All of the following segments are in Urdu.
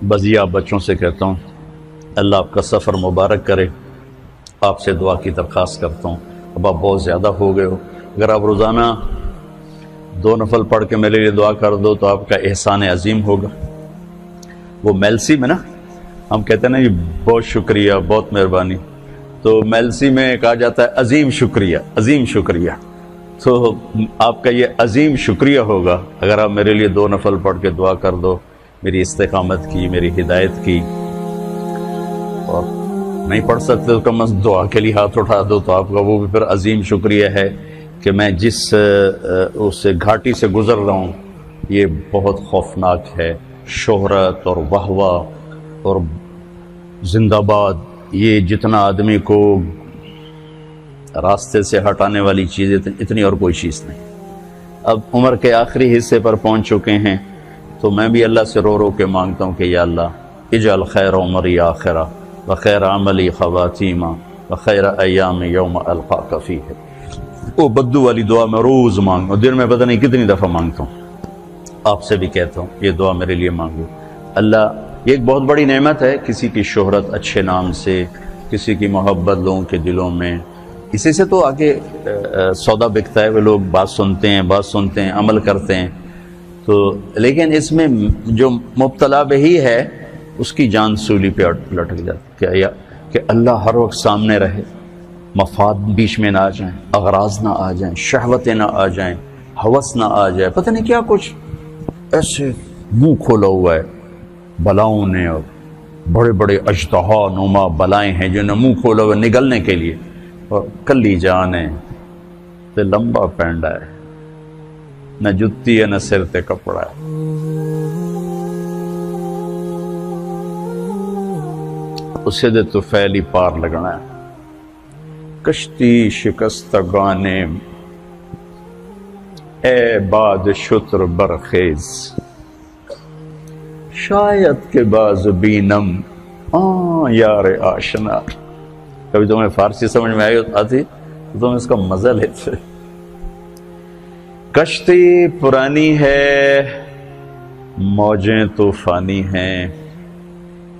بزیا بچوں سے کہتا ہوں اللہ آپ کا سفر مبارک کرے، آپ سے دعا کی درخواست کرتا ہوں۔ اب آپ بہت زیادہ ہو گئے ہو، اگر آپ روزانہ 2 نفل پڑھ کے میرے لیے دعا کر دو تو آپ کا احسان عظیم ہوگا۔ وہ میلسی میں نا ہم کہتے ہیں نا یہ بہت شکریہ، بہت مہربانی، تو میلسی میں کہا جاتا ہے عظیم شکریہ، عظیم شکریہ۔ تو آپ کا یہ عظیم شکریہ ہوگا اگر آپ میرے لیے 2 نفل پڑھ کے دعا کر دو، میری استقامت کی، میری ہدایت کی۔ اور نہیں پڑھ سکتے تو کم از کم دعا کے لیے ہاتھ اٹھا دو، تو آپ کا وہ بھی پھر عظیم شکریہ ہے کہ میں جس اس گھاٹی سے گزر رہا ہوں یہ بہت خوفناک ہے، شہرت اور واہ واہ اور زندہ باد، یہ جتنا آدمی کو راستے سے ہٹانے والی چیزیں اتنی اور کوئی چیز نہیں۔ اب عمر کے آخری حصے پر پہنچ چکے ہیں تو میں بھی اللہ سے رو رو کے مانگتا ہوں کہ یا اللہ اجعل خیر عمری آخرہ وخیر عملی خواتیمہ وخیر ایام یوم القاک فیہ۔ وہ بدو والی دعا میں روز مانگتا ہوں، دن میں پتہ نہیں کتنی دفعہ مانگتا ہوں، آپ سے بھی کہتا ہوں یہ دعا میرے لیے مانگو۔ اللہ، یہ ایک بہت بڑی نعمت ہے، کسی کی شہرت اچھے نام سے، کسی کی محبت لوگوں کے دلوں میں، اسی سے تو آگے سودا بکتا ہے، وہ لوگ بات سنتے ہیں عمل کرتے ہیں۔ تو لیکن اس میں جو مبتلا بہی ہے اس کی جان سولی پہ لٹک جاتی ہے کہ اللہ ہر وقت سامنے رہے، مفاد بیچ میں نہ آ جائیں، اغراض نہ آ جائیں، شہوتیں نہ آ جائیں، ہوس نہ آ جائے، پتہ نہیں کیا کچھ ایسے منہ کھولا ہوا ہے بلاؤں نے، اور بڑے بڑے اژدہا نما بلائیں ہیں جنہیں منہ کھولا ہوا نگلنے کے لیے، اور کلی جان ہے تے لمبا پینڈا ہے، نہ جتی ہے نہ سر تے کپڑا ہے۔ اسے دے تو فیلی پار لگنا ہے، کشتی شکستگانے اے باد شتر برخیز، شاید کے باز بینم یار آشنا۔ کبھی تمہیں فارسی سمجھ میں آتی تو تم اس کا مزہ لیتے۔ کشتی پرانی ہے، موجیں طوفانی ہیں،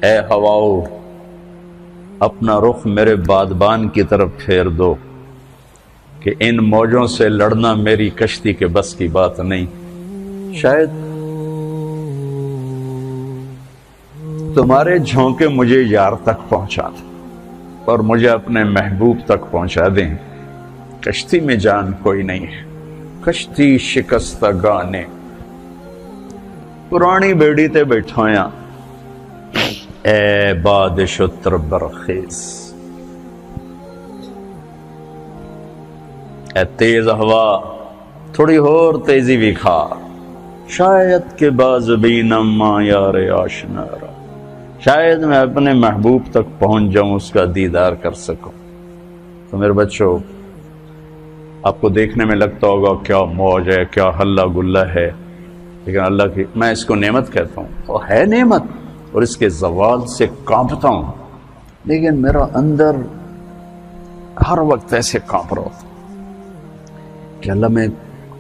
اے ہواؤ اپنا رخ میرے بادبان کی طرف پھیر دو کہ ان موجوں سے لڑنا میری کشتی کے بس کی بات نہیں۔ شاید تمہارے جھونکے مجھے یار تک پہنچا دیں اور مجھے اپنے محبوب تک پہنچا دیں، کشتی میں جان کوئی نہیں ہے، کشتی شکستگانے پرانی بیڑی تے بیٹھویاں اے باد شتر برخیز، اے تیز ہوا تھوڑی اور تیزی بھی کھا، شاید کے باز بینم یار آشنا، شاید میں اپنے محبوب تک پہنچ جاؤں، اس کا دیدار کر سکوں۔ تو میرے بچوں، آپ کو دیکھنے میں لگتا ہوگا کیا موج ہے، کیا ہلا گلا ہے، لیکن اللہ کی، میں اس کو نعمت کہتا ہوں، تو ہے نعمت، اور اس کے زوال سے کانپتا ہوں، لیکن میرا اندر ہر وقت ایسے کانپ رہا ہوتا کہ اللہ میں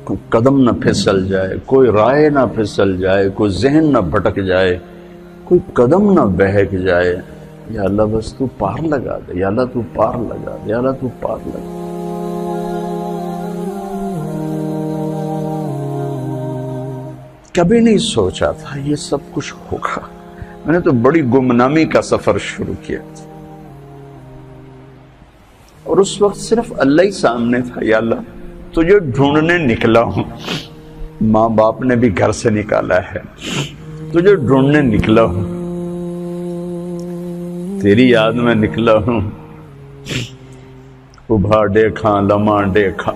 کوئی قدم نہ پھسل جائے، کوئی رائے نہ پھسل جائے، کوئی ذہن نہ بھٹک جائے، کوئی قدم نہ بہک جائے، یا اللہ بس تو پار لگا دے، یا اللہ تو پار لگا دے، یا اللہ تو پار لگا دے۔ کبھی نہیں سوچا تھا یہ سب کچھ ہوگا، میں نے تو بڑی گمنامی کا سفر شروع کیا تھا، اور اس وقت صرف اللہ ہی سامنے تھا، یا اللہ تجھے ڈھونڈنے نکلا ہوں، ماں باپ نے بھی گھر سے نکالا ہے، تجھے ڈھونڈنے نکلا ہوں، تیری یاد میں نکلا ہوں، ابھا دیکھاں لمحہ دیکھاں،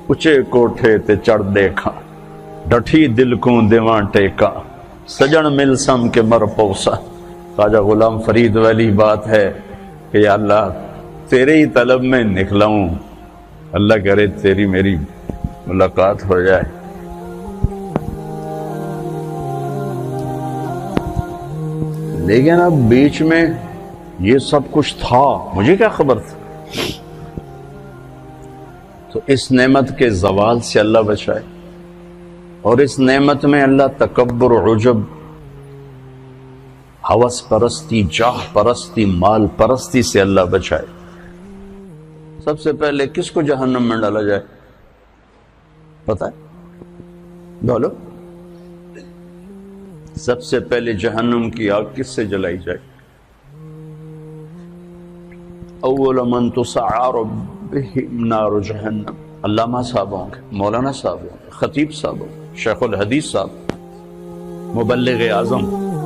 اچھے کوٹھے تے چڑھ دیکھاں، ڈٹھی دل کو دیواں ٹیکا، سجن مل سم کے مر پوسا۔ خواجہ غلام فرید والی بات ہے کہ یا اللہ تیرے ہی طلب میں نکلا ہوں، اللہ کرے تیری میری ملاقات ہو جائے۔ لیکن اب بیچ میں یہ سب کچھ تھا، مجھے کیا خبر تھا؟ تو اس نعمت کے زوال سے اللہ بچائے، اور اس نعمت میں اللہ تکبر و عجب ہوس پرستی، جاہ پرستی، مال پرستی سے اللہ بچائے۔ سب سے پہلے کس کو جہنم میں ڈالا جائے پتہ ہے؟ بولو، سب سے پہلے جہنم کی آگ کس سے جلائی جائے؟ اول من تسعر بهم نار جہنم، علامہ صاحب ہوں گے، مولانا صاحب ہوں گے، خطیب صاحب ہوں گے، شیخ الحدیث صاحب، مبلغ اعظم،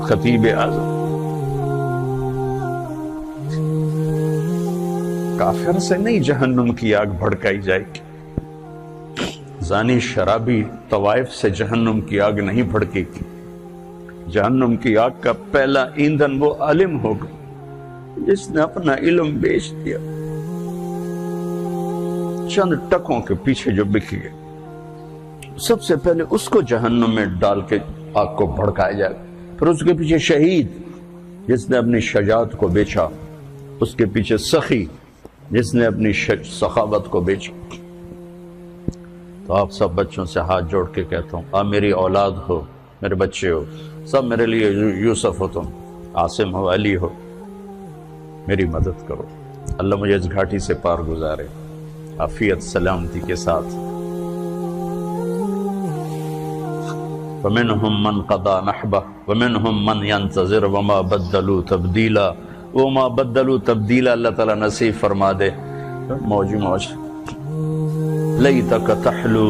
خطیب اعظم۔ کافر سے نہیں جہنم کی آگ بھڑکائی جائے گی، زانی شرابی طوائف سے جہنم کی آگ نہیں بھڑکے گی۔ جہنم کی آگ کا پہلا ایندھن وہ عالم ہوگا جس نے اپنا علم بیچ دیا، چند ٹکوں کے پیچھے جو بک گئے، سب سے پہلے اس کو جہنم میں ڈال کے آگ کو بھڑکایا جائے۔ پھر اس کے پیچھے شہید جس نے اپنی شجاعت کو بیچا، اس کے پیچھے سخی جس نے اپنی سخاوت کو بیچا۔ تو آپ سب بچوں سے ہاتھ جوڑ کے کہتا ہوں، آپ میری اولاد ہو، میرے بچے ہو، سب میرے لیے یوسف ہو، تم عاصم ہو، علی ہو، میری مدد کرو، اللہ مجھے اس گھاٹی سے پار گزارے عافیت سلامتی کے ساتھ۔ وَمِنْهُمْ مَنْ قَضَى نَحْبَهُ وَمِنْهُمْ مَنْ يَنْتَظِرُ وَمَا بَدَّلُوا تَبْدِيلًا، وَمَا بَدَّلُوا تَبْدِيلًا اللہ تعالیٰ نصیب فرما دے۔ موج لَيْتَكَ تَحْلُو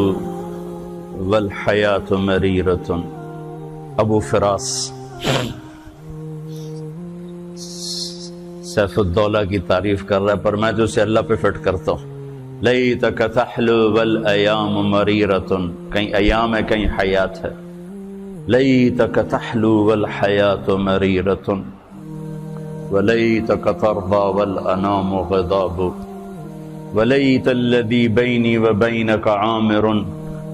وَالْحَيَاةُ مَرِيرَةٌ، ابو فراس سیف الدولہ کی تعریف کر رہا ہے، پر میں تو اسے اللہ پہ فٹ کرتا ہوں۔ لَيْتَكَ تَحْلُو وَالْأَيَامُ مَرِيرَةٌ، کہیں ایام ہے کہیں حیات ہے۔ لَيْتَكَ تَحْلُو وَالْحَيَاةُ مَرِيرَةٌ وَلَيْتَكَ تَرْضَى وَالْأَنَامُ غِضَابُ، وَلَيْتَ الَّذِي بَيْنِي وَبَيْنَكَ عَامِرٌ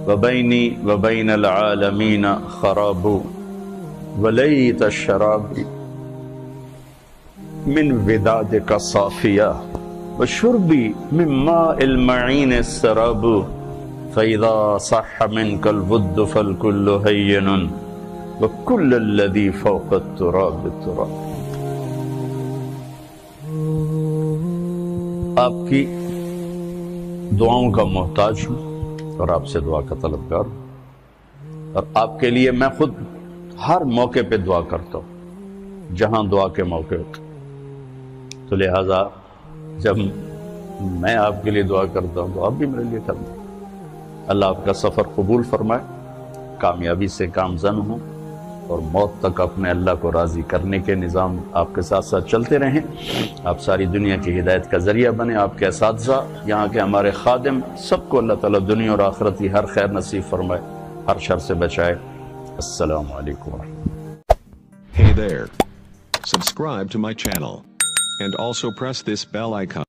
وَبَيْنِي وَبَيْنَ الْعَالَمِينَ خَرَابُ، وَلَيْتَ الشَّرَابِ من ودادك صافية وشربي من ماء المعين السراب، فإذا صح منك الود فالكل هين وكل الذي فوق التراب التراب۔ آپ کی دعاؤں کا محتاج ہوں اور آپ سے دعا کا طلبگار ہوں، اور آپ کے لیے میں خود ہر موقع پہ دعا کرتا ہوں جہاں دعا کے موقع ہوتے، تو لہٰذا جب میں آپ کے لیے دعا کرتا ہوں تو آپ بھی میرے لیے کرنا۔ اللہ آپ کا سفر قبول فرمائے، کامیابی سے کامزن ہوں، اور موت تک اپنے اللہ کو راضی کرنے کے نظام آپ کے ساتھ ساتھ چلتے رہیں۔ آپ ساری دنیا کی ہدایت کا ذریعہ بنیں، آپ کے اساتذہ، یہاں کے ہمارے خادم، سب کو اللہ تعالیٰ دنیا اور آخرت کی ہر خیر نصیب فرمائے، ہر شر سے بچائے۔ السلام علیکم ورحمۃ اللہ۔ Hey there. Subscribe to my channel. And also press this bell icon.